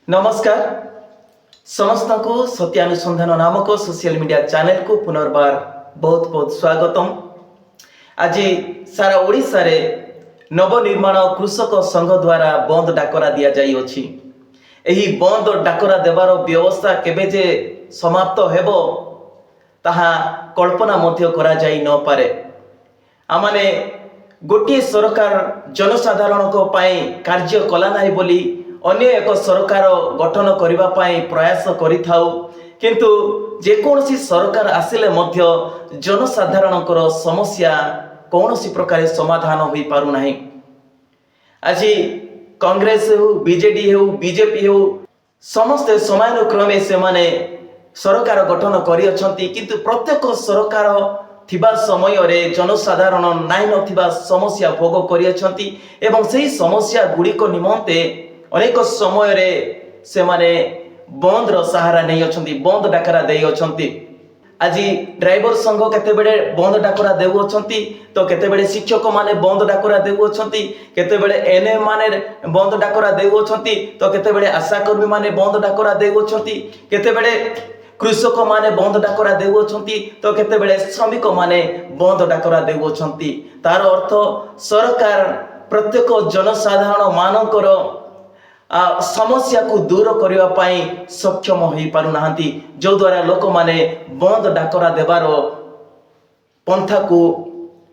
नमस्कार समस्त को सत्यानुसंधान नामक सोशल मीडिया चैनल को पुनर्बार बहुत बहुत स्वागतम। आज सारा ओडिशा रे नवनिर्माण कृषक संघ द्वारा बंद डाकरा दिया जाई अछि। एही बंद डाकरा देवार व्यवस्था केबे जे समाप्त हेबो ताहा कल्पना मध्य करा जाई न पारे। आमाने गोटे सरकार जनसाधारण को पाई कार्य कला नाही बोली अन्य एक सरकार गठन करबा पाई प्रयास करिथाउ, किंतु जेकोसी सरकार आसिले मध्य जनसाधारणकर समस्या कौनसी प्रकार समाधान होई पारु नाही। आज कांग्रेस हो, बीजेडी हो, बीजेपी हो, समस्त समानुक्रमे से माने सरकार गठन करि अछंती, किंतु प्रत्येक सरकार थिबा समय रे जनसाधारण नाइ नथिबा समस्या भोग करि अछंती एवं सेही समस्या गुडी को निमंते अनेक समय रे से माने बंद रो सहारा नै अछंती, बंद डाकरा देई अछंती। आज ड्राइवर संघ केते बेले बंद डाकरा देउ अछंती, तो केते बेले शिक्षक माने बंद डाकरा देउ अछंती, केते बेले एनए माने बंद डाकरा देउ अछंती, तो केते बेले आशाकर्मी माने बंद डाकरा देउ अछंती, केते बेले कृषक माने बंद डाकरा देउ अछंती, तो केते बेले श्रमिक माने बंद डाकरा देउ अछंती। तार अर्थ सरकार प्रत्येक जनसाधारण मानकर समस्या को दूर करने पाई सक्षम हो पारु नाहंती, जो द्वारा लोक माने बंद डाकरा देवार पंथा को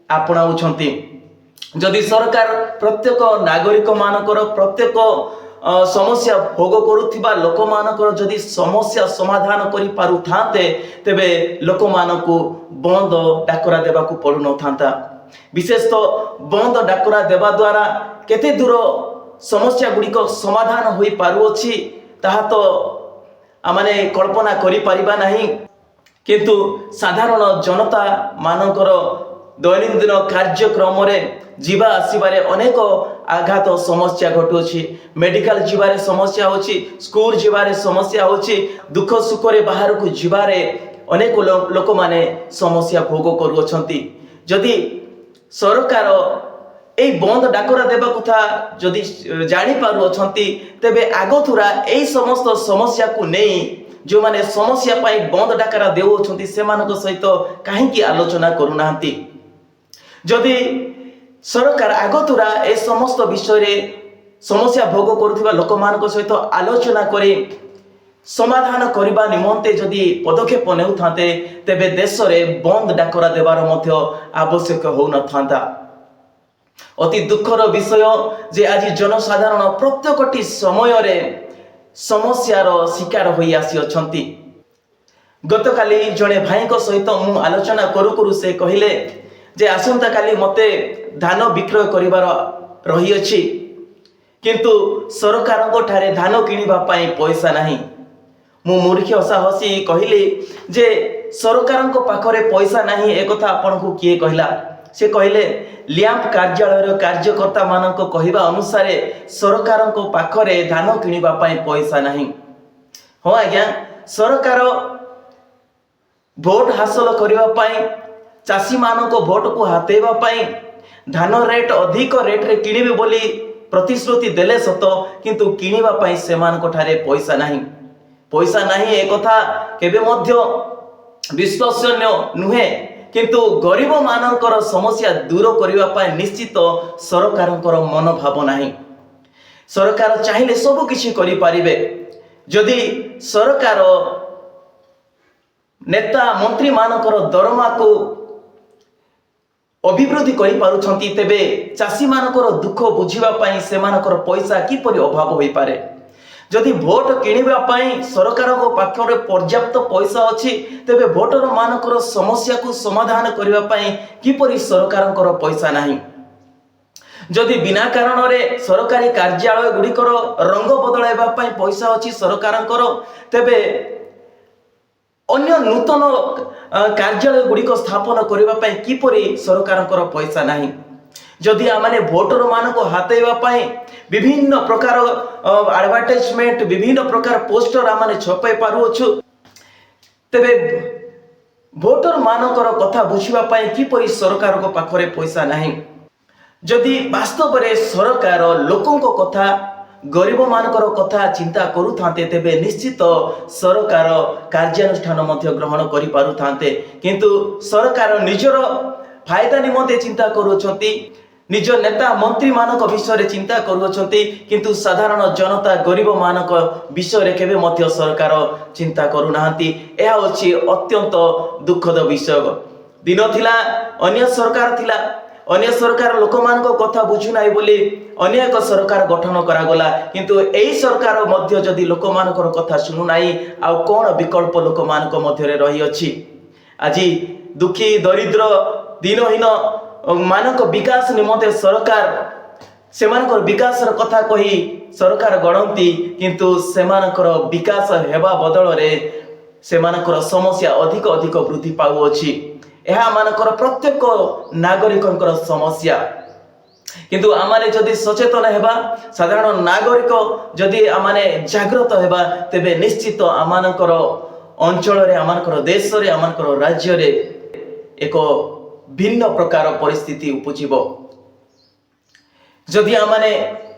आपणाउछंती। जदि सरकार प्रत्येक नागरिक मानकर प्रत्येक समस्या भोग करुथिबा लोक मानकर जदि समस्या समाधान करि पारु थाते, तेबे लोक मानको बंद डाकरा देबा को पड़ु न थांता। विशेष तो बंद डाकरा देबा द्वारा केते दूर समस्या गुड़िक समाधान हो पारुअछि ताहा तो आमाने कल्पना करि परिबा नाही, किंतु साधारण जनता मानकर दैनंदिन कार्यक्रम रे जीवा आसीबारे अनेक आघात समस्या घटुछि। मेडिकल जीवारे समस्या होछि, स्कूल जीवारे समस्या होछि, दुख सुख रे बाहर को जीवारे अनेक लोक माने समस्या भोग करूछंती। जदि सरकार एई बंद डाकरा देबा कथा जदि जानि पारु अछंती, तेबे आगथुरा एई समस्त समस्या को नेई जो माने समस्या पाई बंद डाकरा देउ अछंती सेमानक सहित काहे की आलोचना करू नाहंती। जदि सरकार आगतुरा ए समस्त विषय रे समस्या भोग करुथिबा लोक मानक सहित आलोचना करी समाधान करबा निमंते जदि पदक्षेप नेउ थाते, तेबे देश रे बंद डाकरा देबार मध्य आवश्यक हो न थांता। अति दुखर विषय जे आज जनसाधारण प्रत्येकटी समय रे समस्यार शिकार होई आसी अछंती। गतकाली जड़े भाई सहित मु आलोचना करू करू से कहिले जे आसंता काली मते धान विक्रय करिवार रही अछि, किंतु सरकार को ठारे धान किनिबा पाई पैसा नाही। मु मूर्ख साहसी कहिले जे सरकार को पाखरे पैसा नाही, ए कथा आपन को किए कहला? से कहले लियांप कार्यालय कार्यकर्ता मानक कहिबा अनुसार सरकार को पाखरे धान किनिबा पाई पैसा नाही। हो आज्ञा, सरकार भोट हासिल करबा पाई चासी मानक भोट को हातेबा पाई धान रेट अधिक रेट रे किनिबे बोली प्रतिश्रुति देले सत, किंतु किनिबा पाई सेमानक ठारे पैसा नाही। पैसा नाही ए कथा केबे मध्य विश्वसनीय नुहे, किंतु गरीब मानकर समस्या दूर करबा पाई निश्चित सरकारकर मनोभाव नाही। सरकार चाहिले सब किछि करि पारिबे। जदि सरकार नेता मंत्री मानकर दरमा को अभिवृद्धि करि पारुछंती, तेबे चासी मानकर दुख बुझिबा पाई सेमानकर पैसा किपरि अभाव होई पारे। जदि भोट किनिबा पाई सरकार को पाखरे पर्याप्त पैसा अछि, तेबे भोटर मानकर समस्या को समाधान करबा पाई किपरि सरकारकर पैसा नाही। जदि बिना कारण रे सरकारी कार्यालय गुड़िकर रंग बदलाइबा पाई पैसा अछि सरकारकर, तेबे अन्य नूतन कार्यालय गुड़िक स्थापन करबा पाई किपरि सरकारकर पैसा नाही। जदि आमाने भोटर मान को हातेबा पाई विभिन्न प्रकार एडवर्टाइजमेंट विभिन्न प्रकार पोस्टर आमाने छपाई पारुछु, तेबे भोटर मानकर कथा बुझिबा पाई किपरि सरकार को पाखरे पैसा नाही। जदि वास्तव रे सरकार लोकों को कथा गरीब मानकर कथा चिंता करूथांते तेबे निश्चित सरकार कार्यानुष्ठान मध्य ग्रहण करि पारुथांते किंतु सरकार निजर फायदा निमंते चिंता करूछंती निज नेता मंत्री मानक विषय चिंता करूछंती किंतु साधारण जनता गरीब मानक विषय केबे मध्य सरकार चिंता करूनाहांती एहा होछि अत्यंत दुखद विषय दिन थिला अन्य सरकार थिला अन्य सरकार लोक मानक कथा बुझु नाही बोली अन्य एक सरकार गठन करा गला किंतु एई सरकार मध्य जदि लोक मानकर कथा सुनु नाही आ कोन विकल्प लोक मानक मध्य रे रही अछि आज दुखी दरिद्र दिनहीन मानक विकास निमंते सरकार सेमानकर विकास कथा कही सरकार गणती किंतु सेमानकर विकास हेबा बदल रे सेमानकर समस्या अधिक अधिक वृद्धि पाउछि एहा मानकर प्रत्येक नागरिकंकर समस्या किंतु आमाने जदि सचेतन हेबा साधारण नागरिक जदि आमाने जागृत हेबा तेबे निश्चित आमानकर अंचल रे आमानकर देश रे आमानकर राज्य रे एक भिन्न प्रकार परिस्थिति उपजिब जदि आमाने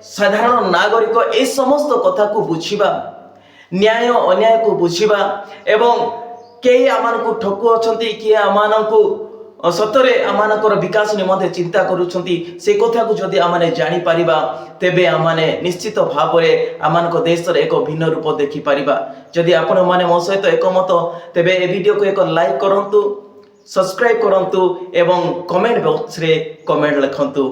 साधारण नागरिक ए समस्त कथा को बुझिबा न्याय अन्याय को बुझिबा एवं केही आमानकु ठकु अछंती कि आमानकु सतरे आमानकर विकास निमंते चिंता करूछंती से कथा को जदि आमाने जानि पारिबा तेबे आमाने निश्चित भाव रे आमानक देश रे एक भिन्न रूप देखि पारिबा जदि आपण माने मो सहित एकमत तेबे ए वीडियो को एक लाइक करंतु सब्सक्राइब करंतु एवं कमेंट बॉक्स रे कमेंट लिखंतु।